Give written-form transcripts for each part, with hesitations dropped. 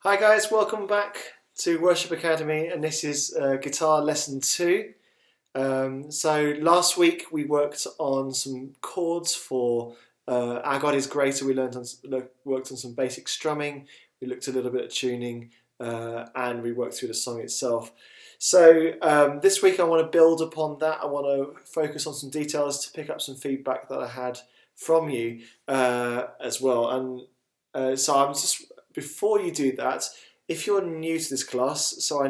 Hi guys, welcome back to Worship Academy, and this is guitar lesson 2. So last week we worked on some chords for Our God is Greater. We worked on some basic strumming, we looked a little bit at tuning, and we worked through the song itself. So this week I want to build upon that. I want to focus on some details to pick up some feedback that I had from you as well. And so I'm just before you do that, if you're new to this class, so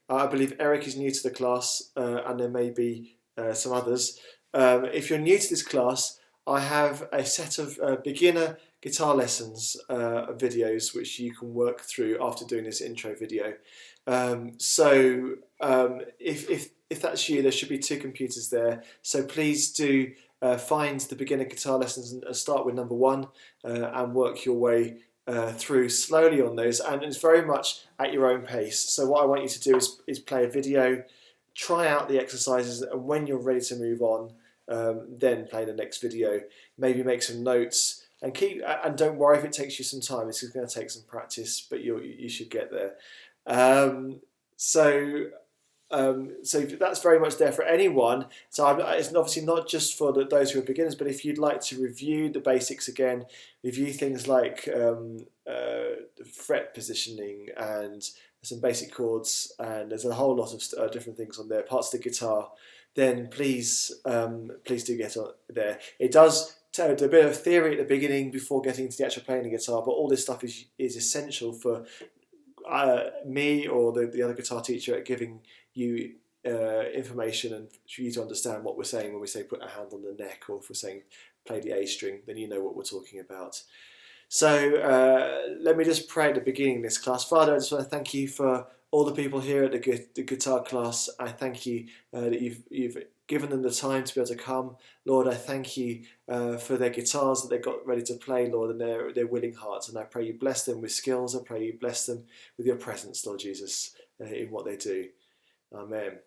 I believe Eric is new to the class, and there may be some others. If you're new to this class, I have a set of beginner guitar lessons videos which you can work through after doing this intro video. If that's you, there should be 2 computers there. So please do find the beginner guitar lessons and start with number 1 and work your way through slowly on those, and it's very much at your own pace. So what I want you to do is play a video, try out the exercises, and when you're ready to move on, then play the next video. Maybe make some notes and don't worry if it takes you some time. It's going to take some practice, but you should get there. So that's very much there for anyone. So it's obviously not just for those who are beginners, but if you'd like to review the basics again, review things like fret positioning and some basic chords, and there's a whole lot of different things on there, parts of the guitar, then please do get on there. It does tell a bit of theory at the beginning before getting into the actual playing the guitar, but all this stuff is essential for me or the other guitar teacher at giving you information and for you to understand what we're saying when we say put a hand on the neck, or if we're saying play the A string, then you know what we're talking about. So let me just pray at the beginning of this class. Father, I just want to thank you for all the people here at the guitar class. I thank you that you've given them the time to be able to come. Lord, I thank you for their guitars that they've got ready to play, Lord, and their willing hearts. And I pray you bless them with skills. I pray you bless them with your presence, Lord Jesus, in what they do. Amen.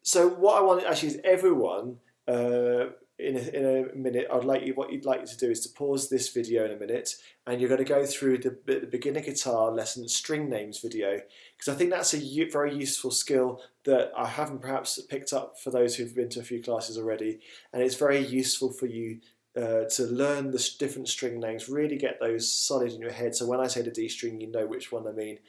So what I want actually is everyone, in a minute, what you'd like you to do is to pause this video in a minute, and you're going to go through the beginner guitar lesson string names video, because I think that's a very useful skill that I haven't perhaps picked up for those who've been to a few classes already, and it's very useful for you to learn the different string names, really get those solid in your head, so when I say the D string, you know which one I mean.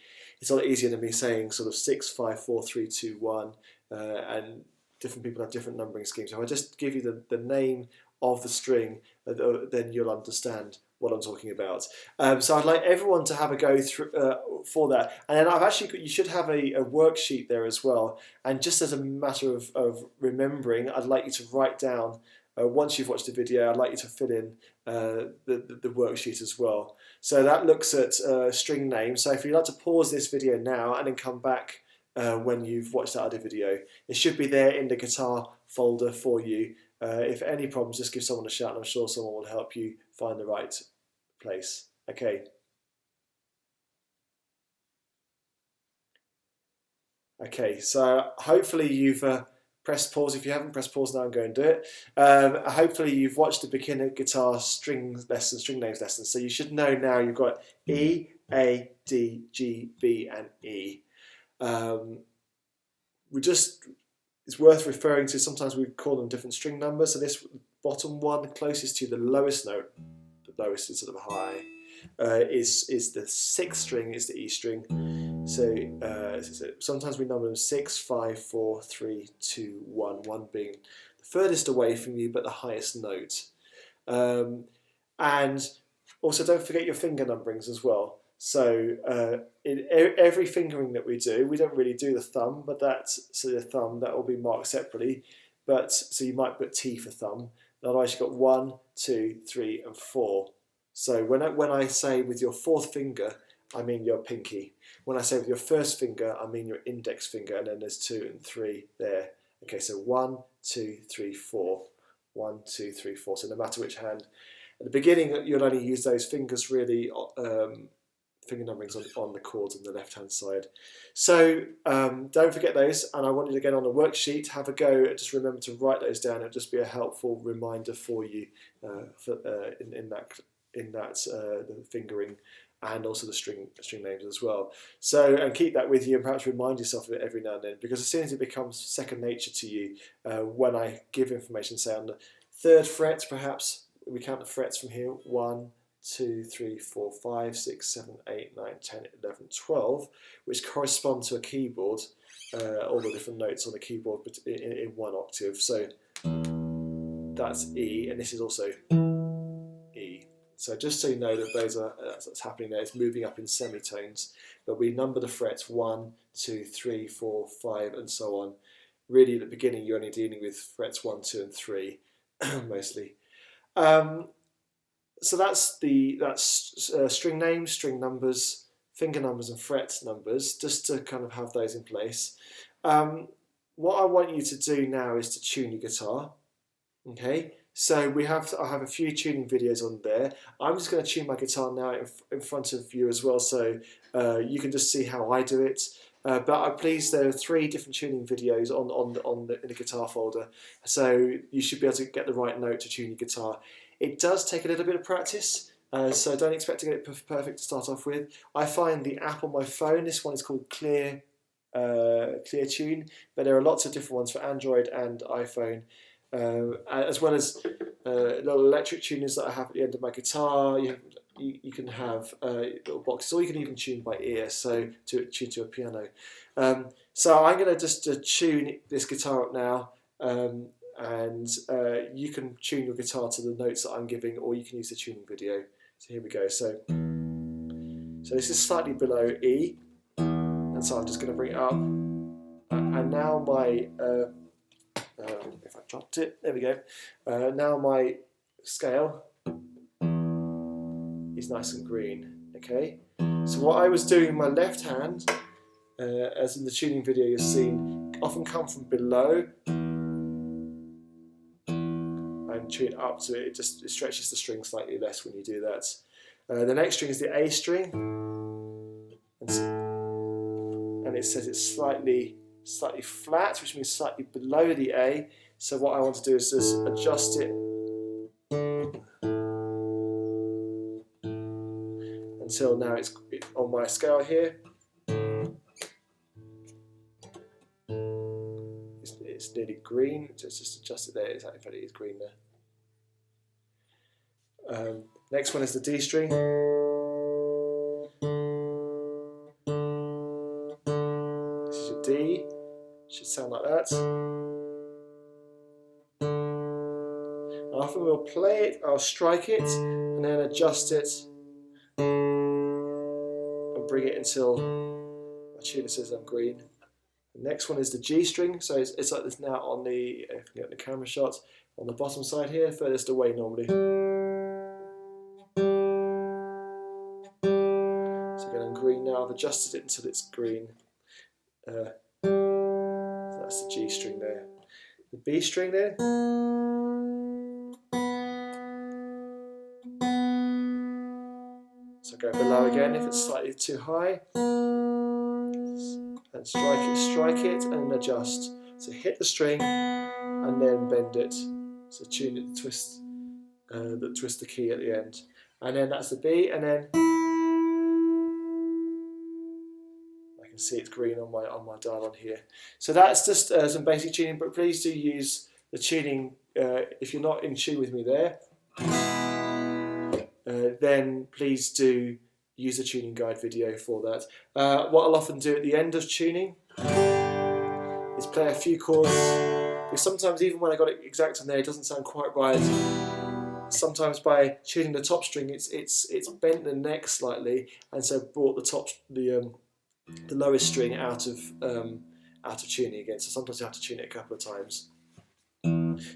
It's a lot easier than me saying sort of 6, 5, 4, 3, 2, 1, and different people have different numbering schemes. So if I just give you the name of the string, then you'll understand what I'm talking about. So I'd like everyone to have a go through for that. And then you should have a worksheet there as well. And just as a matter of remembering, I'd like you to write down, once you've watched the video, I'd like you to fill in the worksheet as well. So that looks at string names. So if you'd like to pause this video now and then come back when you've watched that other video, it should be there in the guitar folder for you. If any problems, just give someone a shout, and I'm sure someone will help you find the right place. Okay. Okay, so hopefully you've press pause. If you haven't pressed pause now, I'm going to do it. Hopefully you've watched the beginner guitar string names lesson. So you should know now you've got E, A, D, G, B, and E. It's worth referring to, sometimes we call them different string numbers. So this bottom one, closest to the lowest note, the lowest is sort of high, is the 6th string, is the E string. So sometimes we number them 6, 5, 4, 3, 2, 1, 1 being the furthest away from you but the highest note. And also don't forget your finger numberings as well. So in every fingering that we do, we don't really do the thumb, but the thumb that will be marked separately. But so you might put T for thumb. Otherwise you've got 1, 2, 3, and 4. So when I say with your 4th finger, I mean your pinky. When I say with your 1st finger, I mean your index finger, and then there's 2 and 3 there. Okay, so 1, 2, 3, 4. 1, 2, 3, 4. So no matter which hand. At the beginning, you'll only use those fingers really, finger numberings on the chords on the left-hand side. So don't forget those, and I want you to get on the worksheet, have a go, just remember to write those down. It'll just be a helpful reminder for you in that the fingering and also the string names as well. So, and keep that with you, and perhaps remind yourself of it every now and then, because as soon as it becomes second nature to you, when I give information, say on the 3rd fret, perhaps we count the frets from here: 1, 2, 3, 4, 5, 6, 7, 8, 9, 10, 11, 12, which correspond to a keyboard, all the different notes on the keyboard in 1 octave. So that's E, and this is also E. So just so you know that those are that's happening there. It's moving up in semitones, but we number the frets 1, 2, 3, 4, 5, and so on. Really, at the beginning, you're only dealing with frets 1, 2, and 3 mostly. So that's string names, string numbers, finger numbers, and fret numbers. Just to kind of have those in place. What I want you to do now is to tune your guitar. Okay. So I have a few tuning videos on there. I'm just going to tune my guitar now in front of you as well, so you can just see how I do it. But I'm pleased there are 3 different tuning videos in the guitar folder, so you should be able to get the right note to tune your guitar. It does take a little bit of practice, so don't expect to get it perfect to start off with. I find the app on my phone, this one is called Clear Tune, but there are lots of different ones for Android and iPhone. As well as little electric tuners that I have at the end of my guitar. You can have little boxes, or you can even tune by ear, so to tune to a piano. So I'm going to just tune this guitar up now, and you can tune your guitar to the notes that I'm giving, or you can use the tuning video. So here we go. So this is slightly below E, and so I'm just going to bring it up, and now my if I dropped it, there we go. Now my scale is nice and green. Okay. So what I was doing in my left hand, as in the tuning video you've seen, often come from below and tune up to it. It stretches the string slightly less when you do that. The next string is the A string, and it says it's slightly flat, which means slightly below the A. So what I want to do is just adjust it until now it's on my scale here. It's nearly green. Just adjust it there. In fact, it is green there. Next one is the D string. This is your D. Should sound like that. Often we'll play it, I'll strike it, and then adjust it, and bring it until my tuner says I'm green. The next one is the G string, so it's like this now on the, if you can get the camera shot, on the bottom side here, furthest away normally. So again, I'm green now, I've adjusted it until it's green. So that's the G string there. The B string there. So go below again if it's slightly too high. And strike it, and adjust. So hit the string and then bend it. So tune it, twist the key at the end. And then that's the B, and then I can see it's green on my dial on here. So that's just some basic tuning, but please do use the tuning if you're not in tune with me there. Then please do use the tuning guide video for that. What I'll often do at the end of tuning is play a few chords, because sometimes even when I got it exact on there, it doesn't sound quite right. Sometimes by tuning the top string, it's bent the neck slightly, and so brought the lowest string out of tuning again. So sometimes you have to tune it a couple of times.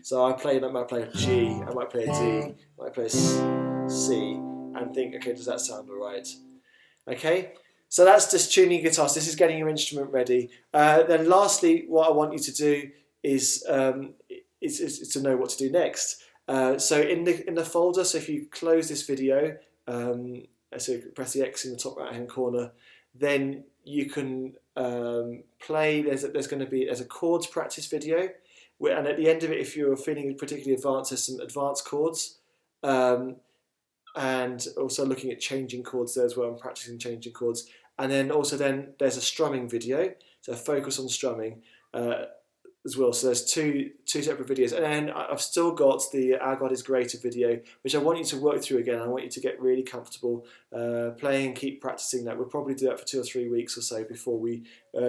So I might play a G, I might play a D, I might play a C, and think, okay, does that sound alright? Okay, so that's just tuning your guitars. This is getting your instrument ready. Then lastly, what I want you to do is to know what to do next. So in the folder, so if you close this video, so you press the X in the top right hand corner, then you can play. There's a chords practice video, and at the end of it, if you're feeling particularly advanced, there's some advanced chords. and also looking at changing chords there as well and practicing changing chords. And then also there's a strumming video, so focus on strumming as well. So there's two separate videos, and then I've still got the Our God is Greater video, which I want you to work through again. I want you to get really comfortable playing, keep practicing that. We'll probably do that for 2 or 3 weeks or so before we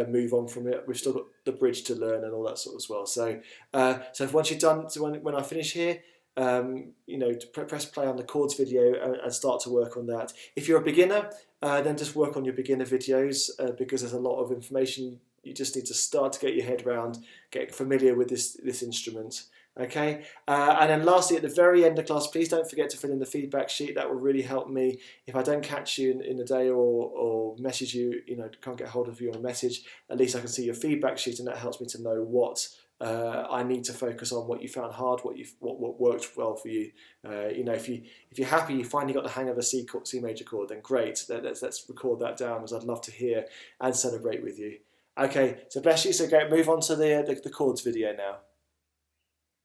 move on from it. We've still got the bridge to learn and all that sort as well. So so once you're done, so when I finish here, press play on the chords video and start to work on that. If you're a beginner, then just work on your beginner videos because there's a lot of information. You just need to start to get your head around, get familiar with this instrument. Okay, and then lastly, at the very end of class, please don't forget to fill in the feedback sheet. That will really help me. If I don't catch you in the day or message you, can't get hold of you on a message, at least I can see your feedback sheet, and that helps me to know what I need to focus on, what you found hard, what worked well for you. If you're happy, you finally got the hang of a C major chord, then great. Let's record that down, as I'd love to hear and celebrate with you. Okay, so bless you. So go move on to the chords video now.